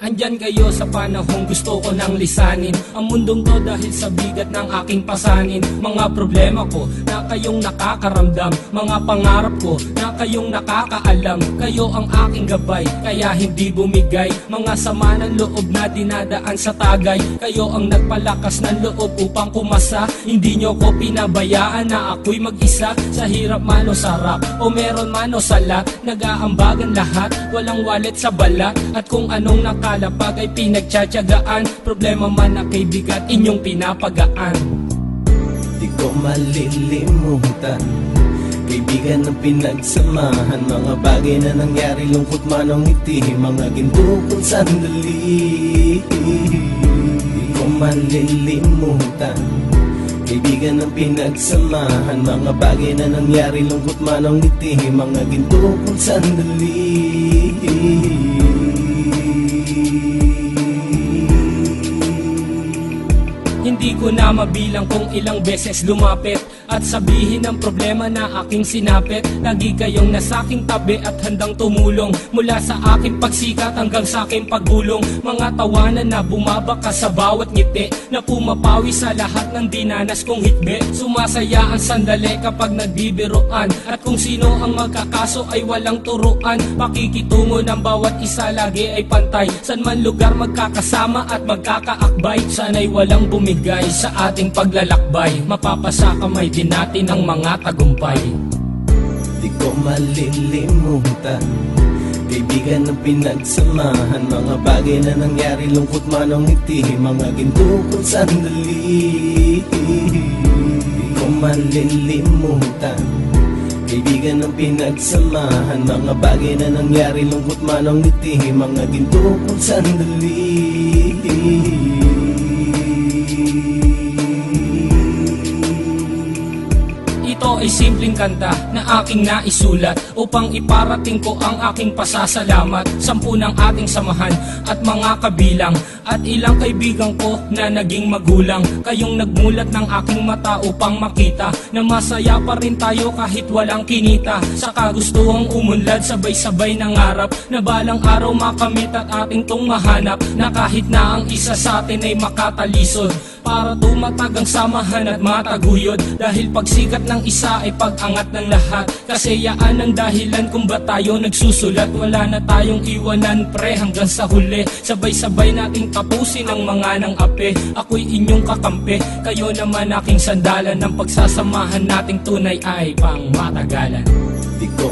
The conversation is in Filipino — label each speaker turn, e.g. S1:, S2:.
S1: Andyan kayo sa panahong gusto ko nang lisanin ang mundong to dahil sa bigat ng aking pasanin. Mga problema ko na kayong nakakaramdam, mga pangarap ko na kayong nakakaalam. Kayo ang aking gabay, kaya hindi bumigay. Mga sama ng loob na dinadaan sa tagay, kayo ang nagpalakas ng loob upang kumasa. Hindi nyo ko pinabayaan na ako'y mag-isa. Sa hirap man o sarap, o meron man o sala, nag-aambagan lahat, walang wallet sa balat. At kung anong nakalapag ay pinagtsatsagaan, problema man na kay bigat inyong pinapagaan.
S2: Di ko malilimutan, kaibigan ng pinagsamahan, mga bagay na nangyari, lungkot man o ngiti, mga ginto kong sandali. Di ko malilimutan, kaibigan ng pinagsamahan, mga bagay na nangyari, lungkot man o ngiti, mga ginto kong sandali.
S1: Hindi ko na mabilang kung ilang beses lumapit at sabihin ang problema na aking sinapit. Lagi kayong nasa aking tabi at handang tumulong, mula sa aking pagsikat hanggang sa aking paggulong. Mga tawanan na bumabaka sa bawat ngiti, na pumapawi sa lahat ng dinanas kong hitbe. Sumasaya ang sandali kapag nagbibiroan, at kung sino ang magkakaso ay walang turuan. Pakikitungo ng bawat isa lagi ay pantay, san man lugar magkakasama at magkakaakbay. Sana'y walang bumigay sa ating paglalakbay, mapapasa kamay din natin ang mga tagumpay.
S2: Di ko malilimutan, kaibigan ng pinagsamahan, mga bagay na nangyari, lungkot man o ngiti, mga ginto kong sandali. Di ko malilimutan, kaibigan ng pinagsamahan, mga bagay na nangyari, lungkot man o ngiti, mga ginto kong sandali.
S1: Ito ay simpleng kanta na aking naisulat upang iparating ko ang aking pasasalamat. 10 ng ating samahan at mga kabilang, at ilang kaibigan ko na naging magulang. Kayong nagmulat ng aking mata upang makita na masaya pa rin tayo kahit walang kinita. Sa kagustuhang umunlad, sabay-sabay nangarap na balang araw makamit at ating tong mahanap, na kahit na ang isa sa atin ay makatalisod, para tumatag ang samahan at mataguyod. Dahil pagsikat ng isa ay pag-angat ng lahat, kasayaan ang dahilan kung ba't tayo nagsusulat. Wala na tayong iwanan pre hanggang sa huli, sabay-sabay nating tapusin ang mga nang ape. Ako'y inyong kakampi, kayo naman aking sandalan, ng pagsasamahan nating tunay ay pang matagalan.
S2: Di ko